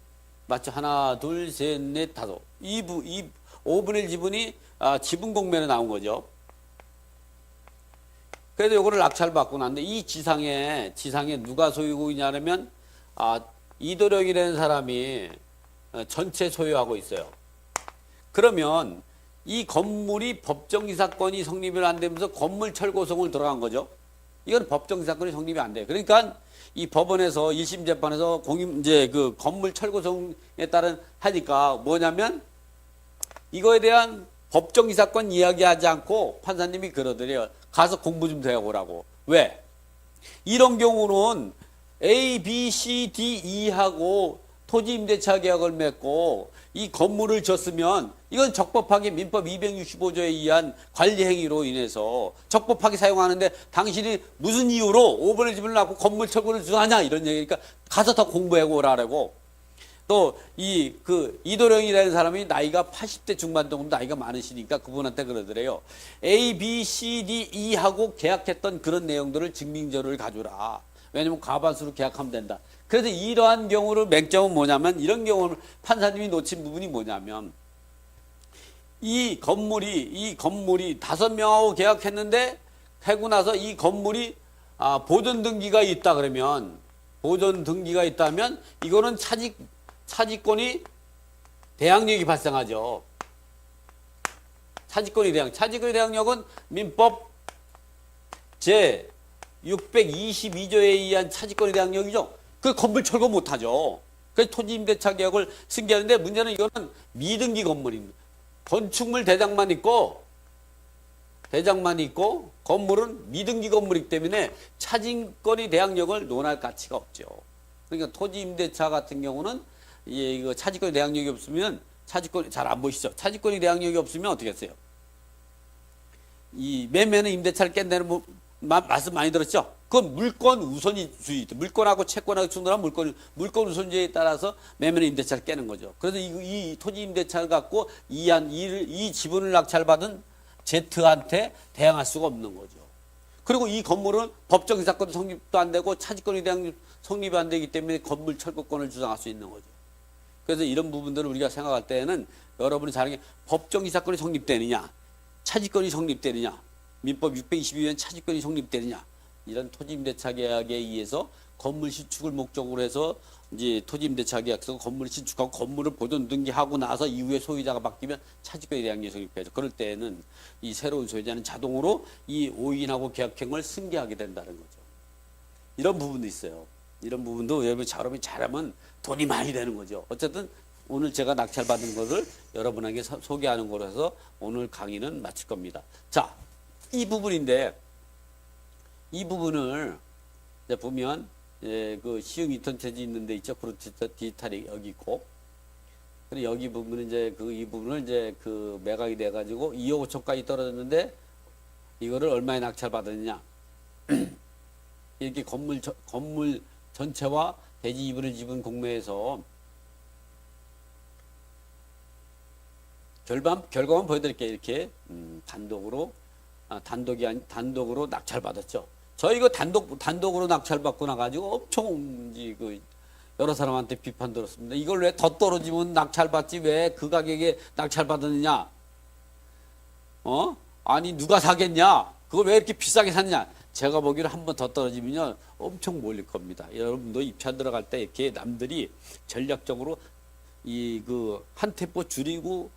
맞죠? 하나, 둘, 셋, 넷, 다섯. 이 5분의 1 지분이 지분 공매로 나온 거죠. 그래도 요거를 낙찰받고 났는데 이 지상에 누가 소유고 있냐면 이도령이라는 사람이 전체 소유하고 있어요. 그러면 이 건물이 법정기사건이 성립을 안 되면서 건물 철거성을 들어간 거죠. 이건 법정기사건이 성립이 안 돼요. 그러니까 이 법원에서 1심 재판에서 이제 그 건물 철거성에 따른 하니까 뭐냐면 이거에 대한 법정기사건 이야기하지 않고 판사님이 그러더래요. 가서 공부 좀 더 해오라고. 왜? 이런 경우는 A, B, C, D, E하고 토지임대차 계약을 맺고 이 건물을 졌으면 이건 적법하게 민법 265조에 의한 관리행위로 인해서 적법하게 사용하는데 당신이 무슨 이유로 5번의 집을 놨고 건물 철거를 주하냐 이런 얘기니까 가서 더 공부하고 오라고. 또 이도령이라는 사람이 나이가 80대 중반 정도 나이가 많으시니까 그분한테 그러더래요. A, B, C, D, E하고 계약했던 그런 내용들을 증빙자료를 가져라. 왜냐면 과반수로 계약하면 된다. 그래서 이러한 경우를 맹점은 뭐냐면 이런 경우를 판사님이 놓친 부분이 뭐냐면 이 건물이 5명하고 계약했는데 하고 나서 이 건물이 보존 등기가 있다 그러면 이거는 차지권이 대항력이 발생하죠. 차지권의 대항력은 민법 제 622조에 의한 차지권의 대항력이죠. 그 건물 철거 못하죠. 그래서 토지임대차 계약을 승계하는데 문제는 이거는 미등기 건물입니다. 건축물 대장만 있고 건물은 미등기 건물이기 때문에 차지권의 대항력을 논할 가치가 없죠. 그러니까 토지임대차 같은 경우는 이거 차지권의 대항력이 없으면 차지권이 잘 안 보이시죠? 차지권의 대항력이 없으면 어떻게 했어요? 이 매매는 임대차를 깬다는 말씀 많이 들었죠? 그건 물권 우선주의, 물권하고 채권하고 충돌한 물권 우선주의에 따라서 매매는 임대차를 깨는 거죠. 그래서 이 토지 임대차를 갖고 이 지분을 낙찰받은 Z한테 대항할 수가 없는 거죠. 그리고 이 건물은 법정 사건 성립도 안 되고 차지권에 대한 성립이 안 되기 때문에 건물 철거권을 주장할 수 있는 거죠. 그래서 이런 부분들을 우리가 생각할 때는 여러분이 잘하는 게 법정 이사건이 성립되느냐, 차지권이 성립되느냐, 민법 622년 차지권이 성립되느냐, 이런 토지임대차 계약에 의해서 건물 신축을 목적으로 해서 이제 토지임대차 계약서 건물을 신축하고 건물을 보존 등기하고 나서 이후에 소유자가 바뀌면 차지권에 대한 게 성립되죠. 그럴 때는 이 새로운 소유자는 자동으로 이 오인하고 계약행을 승계하게 된다는 거죠. 이런 부분도 있어요. 이런 부분도 여러분이 잘하면 돈이 많이 되는 거죠. 어쨌든 오늘 제가 낙찰받은 것을 여러분에게 소개하는 거라서 오늘 강의는 마칠 겁니다. 자, 이 부분인데 이 부분을 이제 보면 그 시흥 이턴 체지 있는 데 있죠. 그렇죠. 디지털이 여기 있고. 그리고 여기 부분은 이제 이 부분을 이제 매각이 돼 가지고 2억 5천까지 떨어졌는데 이거를 얼마에 낙찰받았느냐. 이렇게 건물 전체와 대지 2분의 지분 공매에서 결과만 보여드릴게요. 이렇게 단독으로 낙찰받았죠. 저 이거 단독으로 낙찰받고 나가지고 엄청 여러 사람한테 비판 들었습니다. 이걸 왜 더 떨어지면 낙찰받지 왜 그 가격에 낙찰받았느냐? 아니 누가 사겠냐? 그걸 왜 이렇게 비싸게 샀냐? 제가 보기로 한 번 더 떨어지면요 엄청 몰릴 겁니다. 여러분도 입찰 들어갈 때 이렇게 남들이 전략적으로 한 템포 줄이고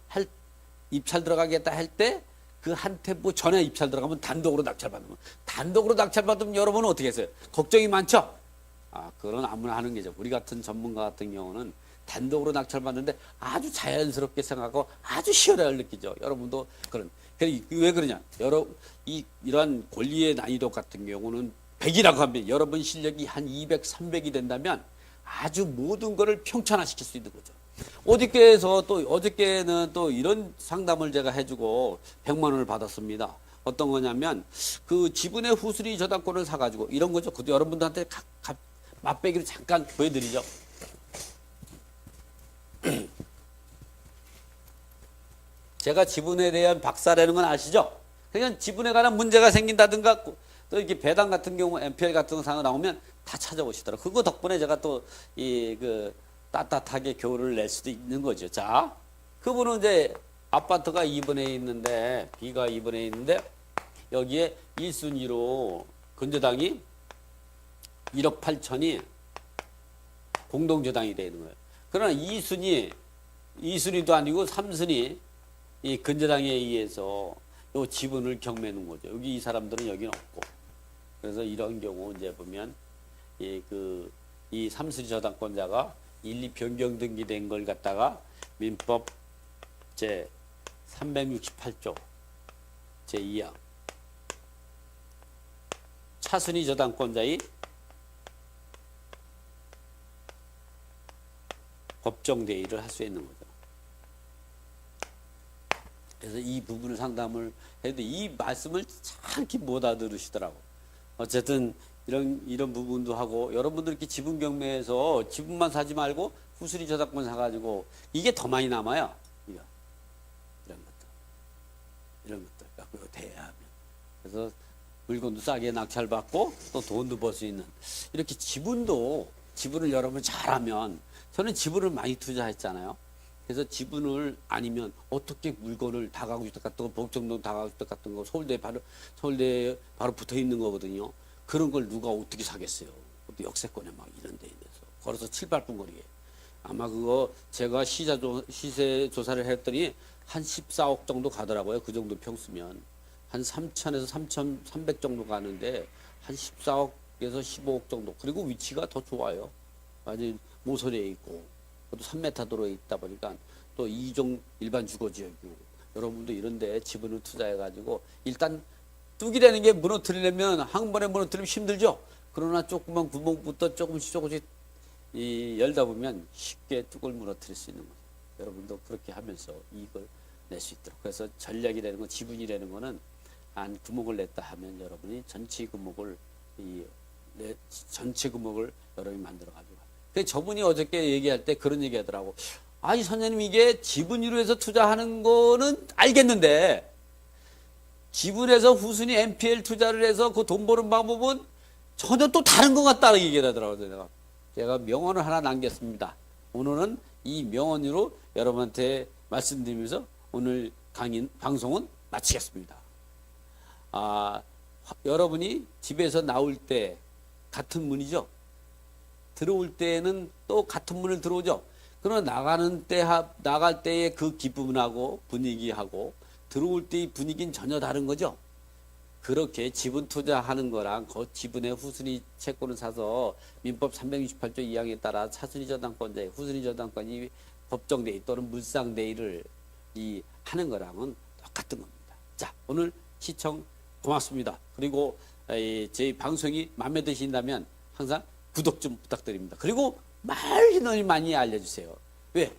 입찰 들어가겠다 할 때 그 한 템포 전에 입찰 들어가면 단독으로 낙찰받으면 여러분은 어떻게 했어요? 걱정이 많죠? 그건 아무나 하는 게죠. 우리 같은 전문가 같은 경우는 단독으로 낙찰받는데 아주 자연스럽게 생각하고 아주 시원하게 느끼죠. 여러분도 왜 그러냐? 이러한 권리의 난이도 같은 경우는 100이라고 하면 여러분 실력이 한 200, 300이 된다면 아주 모든 것을 평천화시킬 수 있는 거죠. 어저께는 또 이런 상담을 제가 해주고 100만 원을 받았습니다. 어떤 거냐면 그 지분의 후순위 저당권을 사가지고 이런 거죠. 그것도 여러분들한테 맛배기를 잠깐 보여드리죠. 제가 지분에 대한 박사라는 건 아시죠? 그냥 지분에 관한 문제가 생긴다든가 또 이렇게 배당 같은 경우 MPL 같은 거 상황 나오면 다 찾아오시더라고요. 그거 덕분에 제가 또 따뜻하게 교훈을 낼 수도 있는 거죠. 자, 그분은 이제 아파트가 2번에 있는데 B가 2번에 있는데 여기에 1순위로 건재당이 1억 8천이 공동저당이 되는 거예요. 그러나 2순위도 아니고 3순위 이 건재당에 의해서 요 지분을 경매하는 거죠. 여기 이 사람들은 여기는 없고. 그래서 이런 경우 이제 보면 이 3순위 저당권자가 1, 2변경 등기된 걸 갖다가 민법 제 368조 제 2항 차순위 저당권자의 법정 대의를 할 수 있는 거죠. 그래서 이 부분을 상담을 해도 이 말씀을 잘 이렇게 못 알아들으시더라고. 어쨌든 이런 부분도 하고 여러분들 이렇게 지분 경매에서 지분만 사지 말고 후순위 저당권 사가지고 이게 더 많이 남아요. 이런 것들 갖고 대여하면 그래서 물건도 싸게 낙찰받고 또 돈도 벌 수 있는 이렇게 지분을 여러분 잘하면 저는 지분을 많이 투자했잖아요. 그래서 지분을 아니면 어떻게 물건을 다가구주택 같은 거, 복정동 다가구주택 같은 거 서울대에 바로 붙어 있는 거거든요. 그런 걸 누가 어떻게 사겠어요? 역세권에 막 이런 데에 대해서 걸어서 7, 8분 거리에 아마 그거 제가 시세 조사를 했더니 한 14억 정도 가더라고요. 그 정도 평수면 한 3천에서 3,300 정도 가는데 한 14억에서 15억 정도. 그리고 위치가 더 좋아요. 완전 모서리에 있고 또 3m 도로에 있다 보니까 또 2종 일반 주거지역이고 여러분도 이런데 지분을 투자해가지고 일단 뚝이라는 게 무너뜨리려면 한 번에 무너뜨리면 힘들죠. 그러나 조그만 구멍부터 조금씩 열다 보면 쉽게 뚝을 무너뜨릴 수 있는 거죠. 여러분도 그렇게 하면서 이익을 낼 수 있도록. 그래서 전략이라는 건 지분이라는 거는 한 구멍을 냈다 하면 여러분이 전체 구멍을 여러분이 만들어 가지고. 그래서 저분이 어저께 얘기할 때 그런 얘기 하더라고. 아니 선생님 이게 지분으로 해서 투자하는 거는 알겠는데 지분에서 후순위 NPL 투자를 해서 그 돈 버는 방법은 전혀 또 다른 것 같다는 얘기를 하더라고요. 제가 명언을 하나 남겼습니다. 오늘은 이 명언으로 여러분한테 말씀드리면서 오늘 방송은 마치겠습니다. 여러분이 집에서 나올 때 같은 문이죠. 들어올 때는 또 같은 문을 들어오죠. 그러나 나갈 때의 그 기분하고 분위기하고 들어올 때의 분위기는 전혀 다른 거죠. 그렇게 지분 투자하는 거랑 그 지분의 후순위 채권을 사서 민법 368조 2항에 따라 차순위 저당권자의 후순위 저당권이 법정대의 또는 물상대의를 하는 거랑은 똑같은 겁니다. 자, 오늘 시청 고맙습니다. 그리고 저희 방송이 마음에 드신다면 항상 구독 좀 부탁드립니다. 그리고 많이 알려주세요. 왜?